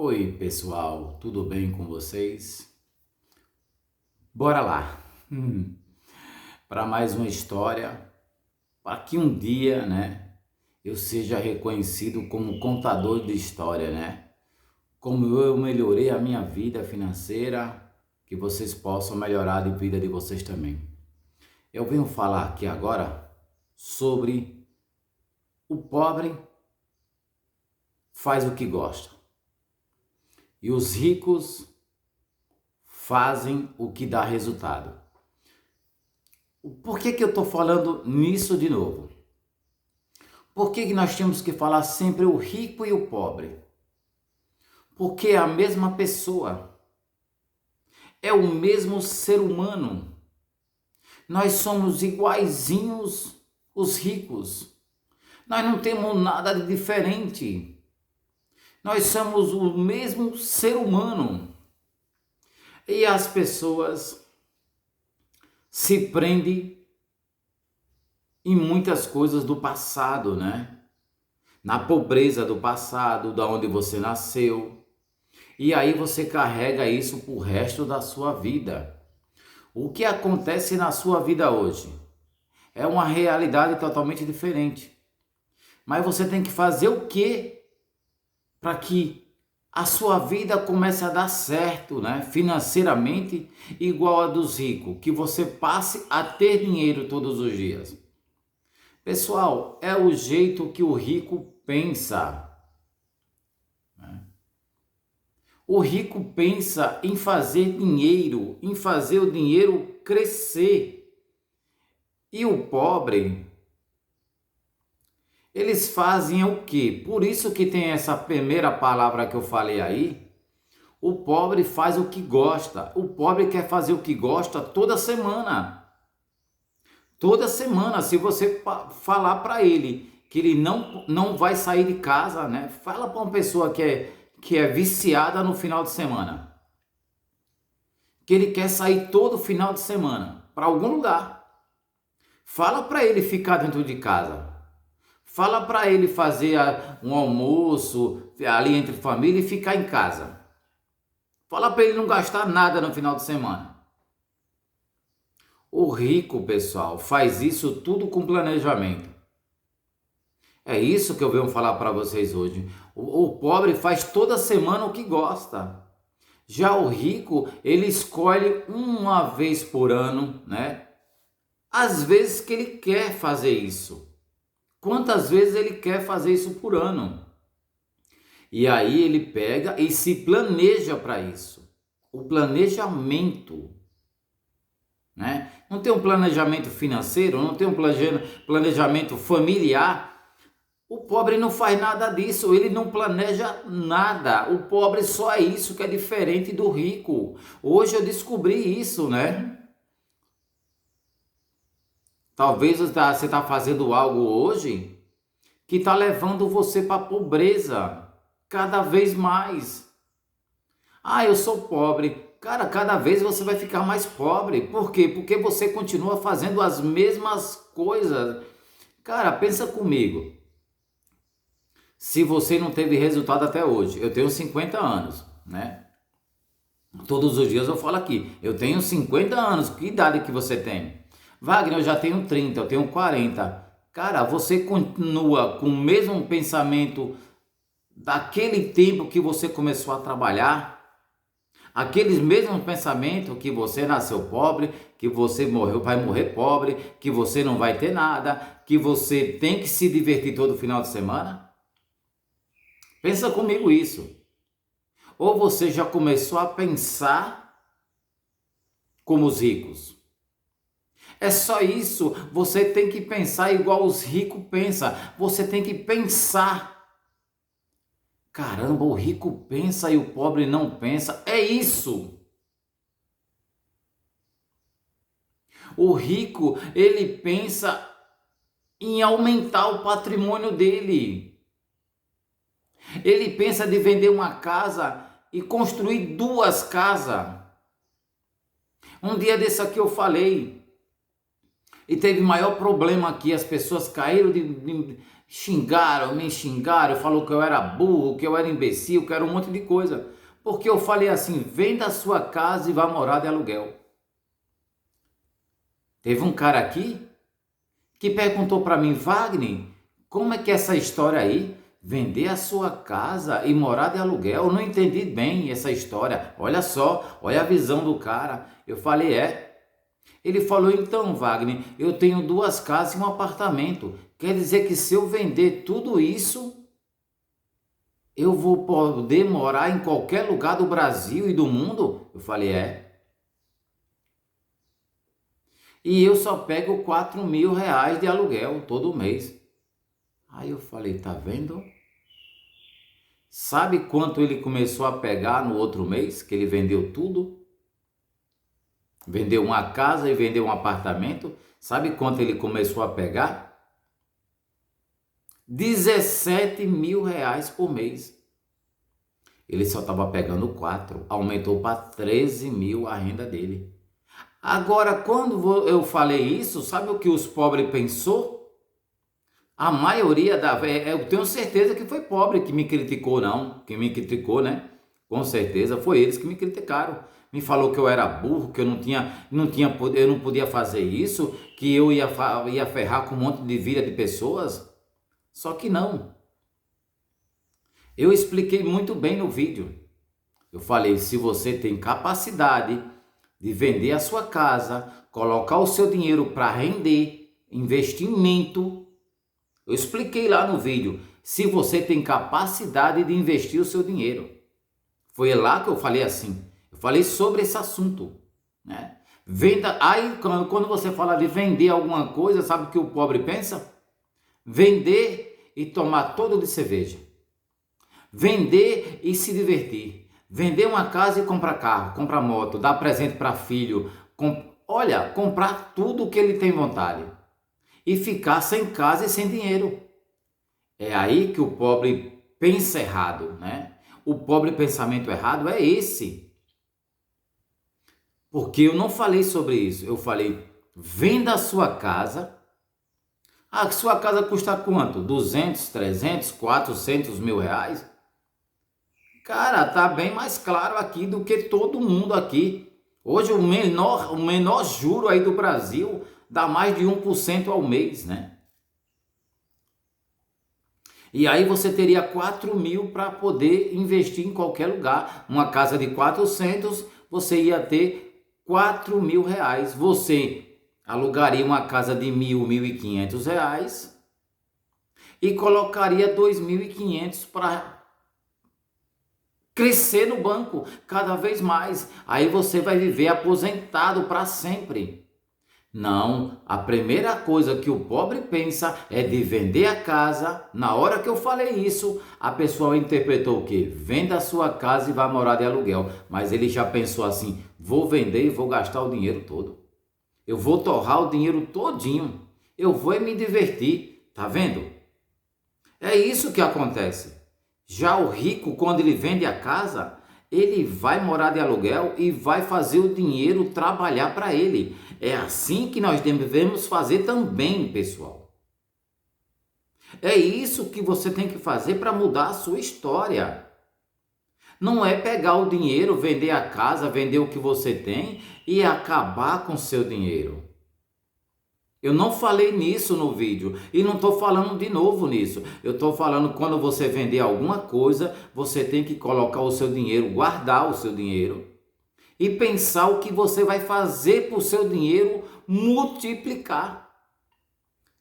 Oi, pessoal, tudo bem com vocês? Bora lá para mais uma história, para que um dia, eu seja reconhecido como contador de história, Como eu melhorei a minha vida financeira, que vocês possam melhorar a vida de vocês também. Eu venho falar aqui agora sobre o pobre faz o que gosta e os ricos fazem o que dá resultado. Por que eu estou falando nisso de novo? Por que nós temos que falar sempre o rico e o pobre? Porque é a mesma pessoa, é o mesmo ser humano. Nós somos iguaizinhos os ricos. Nós não temos nada de diferente. Nós somos o mesmo ser humano. E as pessoas se prendem em muitas coisas do passado, Na pobreza do passado, da onde você nasceu. E aí você carrega isso pro resto da sua vida. O que acontece na sua vida hoje é uma realidade totalmente diferente. Mas você tem que fazer o quê para que a sua vida comece a dar certo, financeiramente, igual a dos ricos, que você passe a ter dinheiro todos os dias. Pessoal, é o jeito que o rico pensa. O rico pensa em fazer dinheiro, em fazer o dinheiro crescer. E o pobre, eles fazem o quê? Por isso que tem essa primeira palavra que eu falei aí. O pobre faz o que gosta. O pobre quer fazer o que gosta toda semana. Toda semana, se você falar para ele que ele não vai sair de casa, Fala para uma pessoa que é viciada no final de semana. Que ele quer sair todo final de semana para algum lugar. Fala para ele ficar dentro de casa. Fala para ele fazer um almoço ali entre família e ficar em casa. Fala para ele não gastar nada no final de semana. O rico, pessoal, faz isso tudo com planejamento. É isso que eu venho falar para vocês hoje. O pobre faz toda semana o que gosta. Já o rico, ele escolhe uma vez por ano, Às vezes que ele quer fazer isso. Quantas vezes ele quer fazer isso por ano? E aí ele pega e se planeja para isso. O planejamento, Não tem um planejamento financeiro, não tem um planejamento familiar. O pobre não faz nada disso, ele não planeja nada. O pobre só é isso que é diferente do rico. Hoje eu descobri isso, Talvez você está fazendo algo hoje que está levando você para a pobreza cada vez mais. Ah, eu sou pobre. Cara, cada vez você vai ficar mais pobre. Por quê? Porque você continua fazendo as mesmas coisas. Cara, pensa comigo. Se você não teve resultado até hoje, eu tenho 50 anos, Todos os dias eu falo aqui, eu tenho 50 anos, que idade que você tem? Wagner, eu já tenho 30, eu tenho 40. Cara, você continua com o mesmo pensamento daquele tempo que você começou a trabalhar? Aqueles mesmos pensamentos que você nasceu pobre, que você vai morrer pobre, que você não vai ter nada, que você tem que se divertir todo final de semana? Pensa comigo isso. Ou você já começou a pensar como os ricos? É só isso, você tem que pensar igual os ricos pensam. Você tem que pensar. Caramba, o rico pensa e o pobre não pensa. É isso. O rico, ele pensa em aumentar o patrimônio dele. Ele pensa de vender uma casa e construir 2 casas. Um dia desse aqui eu falei, e teve maior problema aqui, as pessoas caíram Xingaram, me xingaram, falou que eu era burro, que eu era imbecil, que era um monte de coisa. Porque eu falei assim, venda a sua casa e vá morar de aluguel. Teve um cara aqui que perguntou para mim, Wagner, como é que é essa história aí? Vender a sua casa e morar de aluguel? Eu não entendi bem essa história. Olha só, olha a visão do cara. Eu falei, é. Ele falou, então, Wagner, eu tenho 2 casas e um apartamento. Quer dizer que se eu vender tudo isso, eu vou poder morar em qualquer lugar do Brasil e do mundo? Eu falei, é. E eu só pego R$ 4.000 de aluguel todo mês. Aí eu falei, tá vendo? Sabe quanto ele começou a pegar no outro mês que ele vendeu tudo? Vendeu uma casa e vendeu um apartamento. Sabe quanto ele começou a pegar? R$ 17.000 por mês. Ele só estava pegando 4, aumentou para 13.000 a renda dele. Agora, quando eu falei isso, sabe o que os pobres pensou? A maioria eu tenho certeza que foi pobre que me criticou, não. Que me criticou, né? Com certeza foi eles que me criticaram. Me falou que eu era burro, que eu eu não podia fazer isso, que eu ia ferrar com um monte de vida de pessoas. Só que não. Eu expliquei muito bem no vídeo. Eu falei, se você tem capacidade de vender a sua casa, colocar o seu dinheiro para render, investimento. Eu expliquei lá no vídeo, se você tem capacidade de investir o seu dinheiro. Foi lá que eu falei assim, eu falei sobre esse assunto, né? Venda, aí quando você fala de vender alguma coisa, sabe o que o pobre pensa? Vender e tomar todo de cerveja. Vender e se divertir. Vender uma casa e comprar carro, comprar moto, dar presente para filho, comprar tudo o que ele tem vontade. E ficar sem casa e sem dinheiro. É aí que o pobre pensa errado, né? O pobre pensamento errado é esse. Porque eu não falei sobre isso. Eu falei, venda a sua casa. Ah, sua casa custa quanto? 200, 300, 400 mil reais? Cara, tá bem mais claro aqui do que todo mundo aqui. Hoje o menor juro aí do Brasil dá mais de 1% ao mês, né? E aí você teria 4.000 para poder investir em qualquer lugar. Uma casa de 400, você ia ter R$ 4.000. Você alugaria uma casa de R$ 1.000, R$ 1.500 e colocaria R$ 2.500 para crescer no banco cada vez mais. Aí você vai viver aposentado para sempre. Não, a primeira coisa que o pobre pensa é de vender a casa. Na hora que eu falei isso, a pessoa interpretou o quê? Venda a sua casa e vai morar de aluguel. Mas ele já pensou assim, vou vender e vou gastar o dinheiro todo. Eu vou torrar o dinheiro todinho. Eu vou me divertir. Tá vendo? É isso que acontece. Já o rico, quando ele vende a casa, ele vai morar de aluguel e vai fazer o dinheiro trabalhar para ele. É assim que nós devemos fazer também, pessoal. É isso que você tem que fazer para mudar a sua história. Não é pegar o dinheiro, vender a casa, vender o que você tem e acabar com o seu dinheiro. Eu não falei nisso no vídeo e não estou falando de novo nisso. Eu estou falando quando você vender alguma coisa, você tem que colocar o seu dinheiro, guardar o seu dinheiro e pensar o que você vai fazer para o seu dinheiro multiplicar.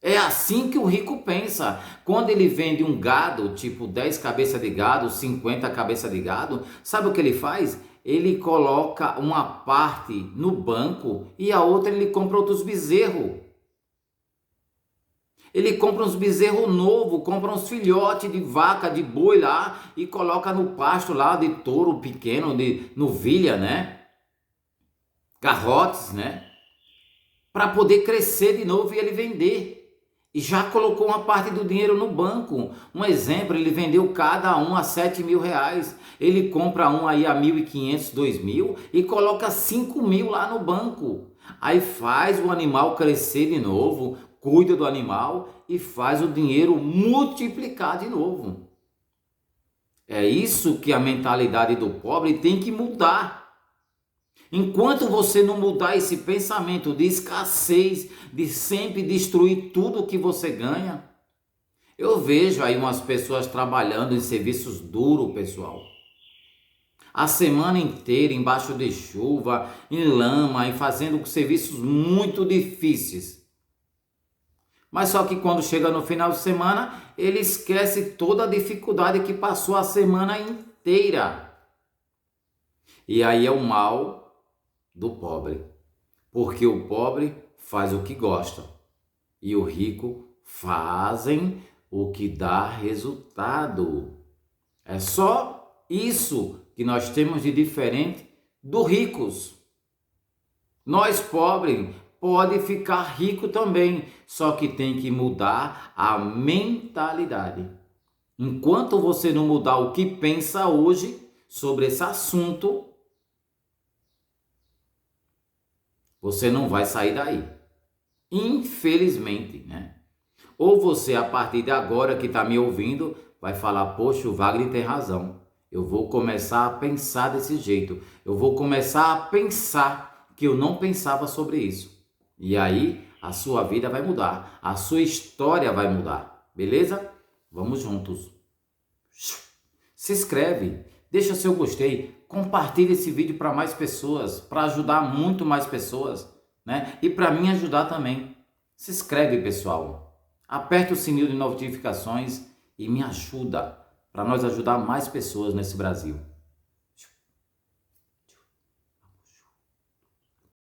É assim que o rico pensa. Quando ele vende um gado, tipo 10 cabeças de gado, 50 cabeças de gado, sabe o que ele faz? Ele coloca uma parte no banco e a outra ele compra outros bezerros. Ele compra uns bezerros novos, compra uns filhotes de vaca, de boi lá e coloca no pasto lá de touro pequeno, de novilha, né? Garrotes, né? Para poder crescer de novo e ele vender. E já colocou uma parte do dinheiro no banco. Um exemplo, ele vendeu cada um a R$ 7.000. Ele compra um aí a 1.500, 2.000 e coloca 5.000 lá no banco. Aí faz o animal crescer de novo, cuida do animal e faz o dinheiro multiplicar de novo. É isso que a mentalidade do pobre tem que mudar. Enquanto você não mudar esse pensamento de escassez, de sempre destruir tudo que você ganha, eu vejo aí umas pessoas trabalhando em serviços duros, pessoal. A semana inteira embaixo de chuva, em lama e fazendo serviços muito difíceis. Mas só que quando chega no final de semana, ele esquece toda a dificuldade que passou a semana inteira. E aí é o mal do pobre. Porque o pobre faz o que gosta e o rico fazem o que dá resultado. É só isso que nós temos de diferente dos ricos. Nós pobres pode ficar rico também, só que tem que mudar a mentalidade. Enquanto você não mudar o que pensa hoje sobre esse assunto, você não vai sair daí. Infelizmente, né? Ou você, a partir de agora que está me ouvindo, vai falar, poxa, o Wagner tem razão. Eu vou começar a pensar desse jeito. Eu vou começar a pensar que eu não pensava sobre isso. E aí, a sua vida vai mudar. A sua história vai mudar. Beleza? Vamos juntos. Se inscreve, deixa seu gostei, compartilha esse vídeo para mais pessoas, para ajudar muito mais pessoas, né? E para mim ajudar também. Se inscreve, pessoal. Aperta o sininho de notificações e me ajuda para nós ajudar mais pessoas nesse Brasil.